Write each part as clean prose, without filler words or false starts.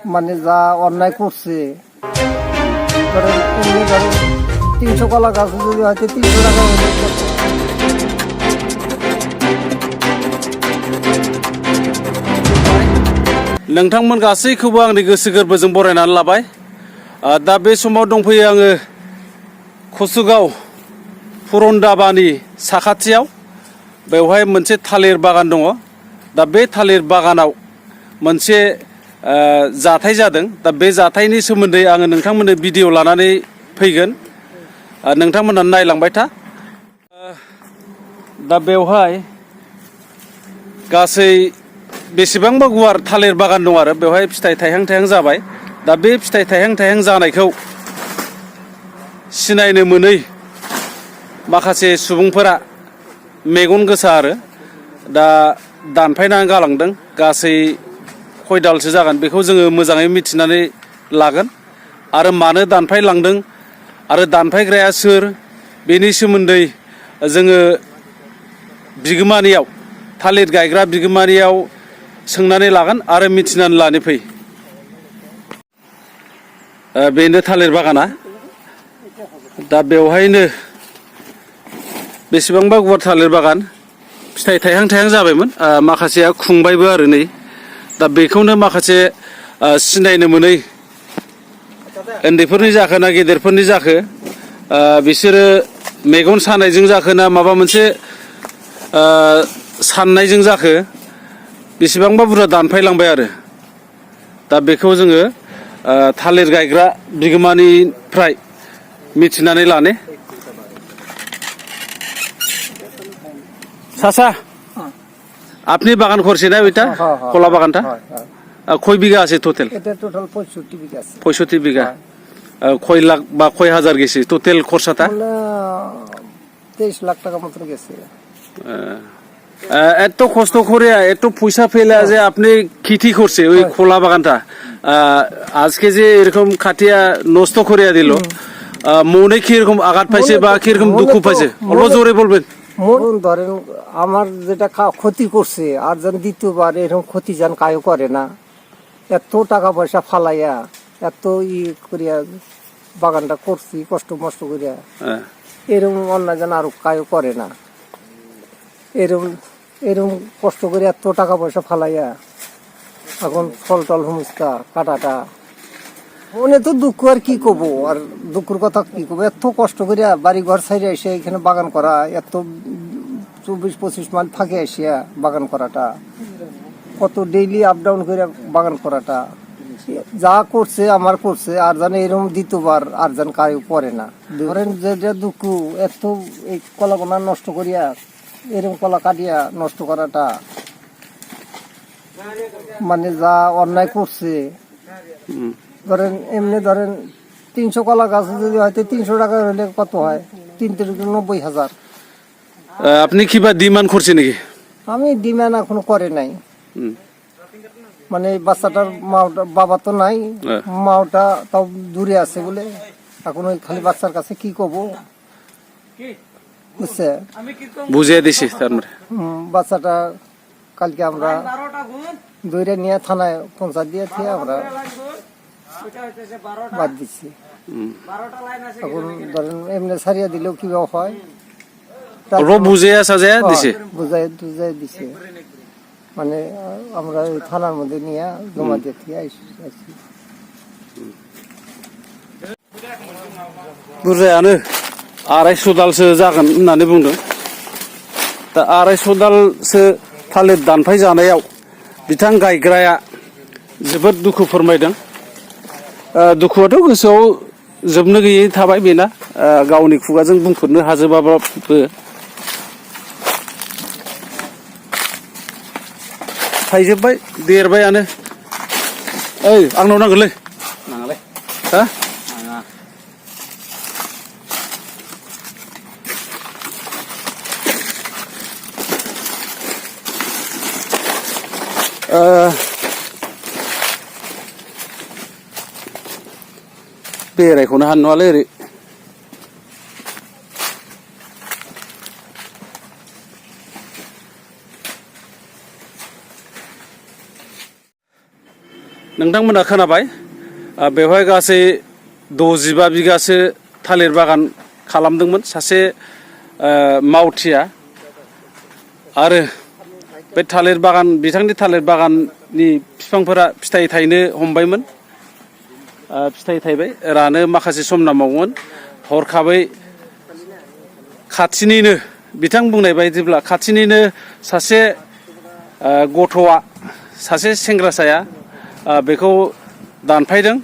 মানে যা অন্যায় করছে, ধরেন এমনি ধরেন 300 কলা গাছ যদি হয়তো 300 টাকা হলে नोंथांमोन गासैखौबो आंनि गोसो गोरबोजों बरायनानै लाबाय। दा बे समाव दंफैयो आङो कसुगाव पुरनदाबानि साखाथियाव। बेवहाय मोनसे थालिर बागान दङ। दा बे थालिर बागानाव मोनसे जाथाय जादों। दा बे जाथायनि सोमोन्दै आङो नोंथांमोननो भिडिअ लानानै फैगोन। नोंथांमोनहा नायलांबाय था। दा बेवहाय गासै बेसेबांबा गुवार थालिर बागान दं आरो बेवहाय फिथाइ थायहां थायहां जाबाय। दा बे फिथाइ थायहां थायहां जानायखौ सिनायनो मोनै माखासे सुबुंफोरा मेगन गोसा आरो दा दानफायनानै गालांदों। गासै खय दालसो जागोन बेखौ जोङो मोजाङै मिथिनानै लागोन आरो मानो दानफायलांदों आरो दानफायग्राया सोर बेनि सोमोन्दै जोङो बिगोमानियाव थालिर गायग्रा बिगोमानियाव सोंनानै लागोन आरो मिथिनानै लानो फै। बेनो थालिर बागाना। दा बेवहायनो बेसेबांबा गुवार थालिर बागान फिथाइ थायहां थायहां जाबायमोन। माखासेया खुंबायबो आरो नै दा बेखौनो माखासे सिनायनो मोनै उन्दैफोरनि जाखो ना गेदेरफोरनि जाखो बिसोरो मेगन सानायजों जाखो ना माबा मोनसे साननायजों जाखो बेसेबांबा बुरजा दानफायलांबाय आरो दा बेखौ जोङो थालिर गायग्रा बिगोमानिफ्राय मिथिनानै लाने। चाचा আপনি বাগান করছেন না ওইটা কলা বাগানটা কয় বিঘা আছে টোটাল? এটা টোটাল 65 বিঘা আছে। 65 বিঘা। কয় লাখ বা কয় হাজার গেছে টোটাল খরচাটা? 23 লাখ টাকা মতন গেছে। এত কষ্ট করে এত পয়সা ফেলে যে আপনি খেতি করছে ওই খোলা বাগানটা আজকে যে এরকম খাটিয়া নষ্ট করে দিল মনে কি এরকম আঘাত পাইছে বা কিরকম দুঃখ পাইছে অল্প জোরে বলবেন? মন ধরেন আমার যেটা ক্ষতি করছে আর যেন দ্বিতীয়বার এরকম ক্ষতি যেন কায়ও করে না। এত টাকা পয়সা ফালাইয়া এত করিয়া বাগানটা করছি কষ্ট মষ্ট করিয়া এরকম অন্যায় যেন আর কায়ও করে না। এরকম কষ্ট করে এত টাকা পয়সা ফালাইয়া এখন ফল টল হুমস্তা কাটাটা মনে তো দুঃখ আর কি কব আর দুঃখের কথা কি কব। এত কষ্ট করিয়া বাড়ি ঘর ছাইরে এসে এখানে বাগান করা এত 24-25 মাইল ফাঁকে এসিয়া বাগান করাটা কত ডেইলি আপ ডাউন করে বাগান করাটা যা করছে আমার করছে আর জানে এরকম দ্বিতীয়বার আর যেন কাউ করে না। ধরেন যে দুঃখ এত এই কলা কলা নষ্ট করিয়া এরকম কলা কাটিয়া নষ্ট করাটা মানে যা অন্যায় করছে। ধরেন এমনি ধরেন 300 কলা গাছ যদি হয়তো 300 টাকা হলে কত হয় 390,000। আপনি কি বা ডিমান্ড করছেন নাকি? আমি ডিমান্ড এখনো করে নাই। মানে বাচ্চাটার বাবা তো নাই, মাওটা তাও দূরে আছে বলে এখন ওই খালি বাচ্চার কাছে কি কব বুঝছে বুঝিয়ে দিছি। তার মানে বাচ্চাটা কালকে আমরা দইরা নিয়ে থানায় পঞ্চায়েত দিয়ে আমরা বাদ দিচ্ছি। এখন ধরেন এমনি ছাড়িয়ে দিলেও কিভাবে হয় বুঝাই দিছে। মানে আমরা ওই থানার মধ্যে নিয়ে জমা দিয়ে আসছি। बुरजायानो 250 दालसो जागोन होननानै बुंदों। दा 250 दालसो थालिर दानफाय जानायाव बिथां गायग्राया जोबोद दुखु फोरमायदों। दुखुआथ' गोसोआव जोबनो गैयै थाबाय बेना गावनि खुगाजों बुंफोरनो हाजोबाबाबो थाइजोबबाय देरबायानो। ओइ आंनाव नांगोनलै नाङालै हा नाङा। बेरायखौनो हानाय नङालै ओरै नोंथांमोना खोनाबाय बेवहाय गासै 65 बिगासो थालिर बागान खालामदोंमोन सासे मावथिया आरो बे थालिर बागान बिथांनि थालिर बागाननि बिफांफोरा फिथाइ थायनो हमबायमोन फिथाइ थायबाय रानो माखासे सम नांबावगोन हरखाबै खाथिनिनो बिथां बुंनाय बायदिब्ला खाथिनिनो सासे गथ'आ सासे सेंग्रासाया बेखौ दानफायदों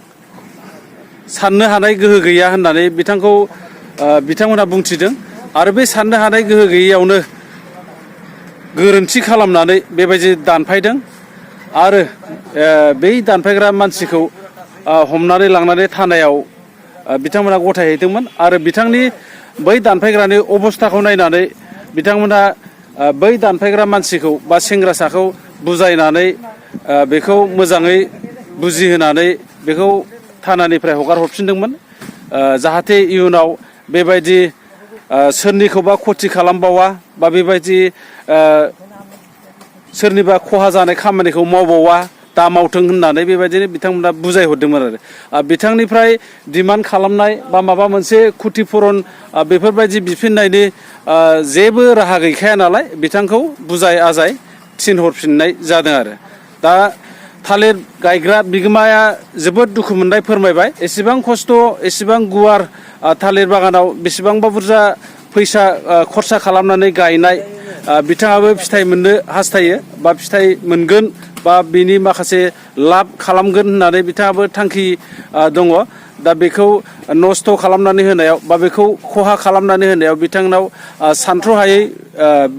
साननो हानाय गोहो गैया होननानै बिथांमोनहा बुंथिदों आरो बे साननो हानाय गोहो गैयैयावनो गोरोन्थि खालामनानै बेबायदि दानफायदों आरो बै दानफायग्रा मानसिखौ हमनानै लांनानै थानायाव बिथांमोना गथायहैदोंमोन आरो बिथांनि बै दानफायग्रानि अबस्थाखौ नायनानै बिथांमोना बै दानफायग्रा मानसिखौ बा सेंग्रासाखौ बुजायनानै बेखौ मोजाङै बुजिहोनानै बेखौ थानानिफ्राय हगार हरफिनदोंमोन जाहाथे इयुनाव बेबायदि सोरनिखौबा खथि खालामबावा बा बेबायदि सोरनिबा खहा जानाय खामानिखौ मावबावा दा मावथों होननानै बेबायदिनो बिथांमोना बुजायहरदोंमोन आरो बिथांनिफ्राय डिमान्ड खालामनाय बा माबा मोनसे खुथिपुरन बेफोरबायदि बिफिननायनि जेबो राहा गैखाया नालाय बिथांखौ बुजाय आजाय थिनहरफिननाय जादों आरो दा थालिर गायग्रा बिगोमाया जोबोद दुखु मोननाय फोरमायबाय एसेबां खस्थ' एसेबां गुवार थालिर बागानाव बेसेबांबा बुरजा फैसा खरसा खालामनानै गायनाय बिथाङाबो फिथाइ मोननो हास्थायो बा फिथाइ मोनगोन बा बिनि माखासे लाब खालामगोन होननानै बिथाङाबो थांखि दङ दा बेखौ नस्थ' खालामनानै होनायाव बा बेखौ खहा खालामनानै होनायाव बिथांनाव सानथ्र'हायै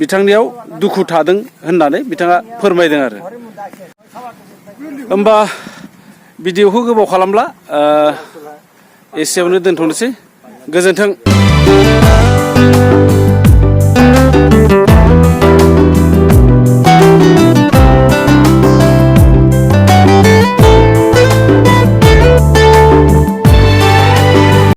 बिथांनियाव दुखु थादों होननानै बिथाङा फोरमायदों आरो होमबा भिडिअखौ गोबाव खालामला एसेयावनो दोनथ'नोसै गोजोन्थों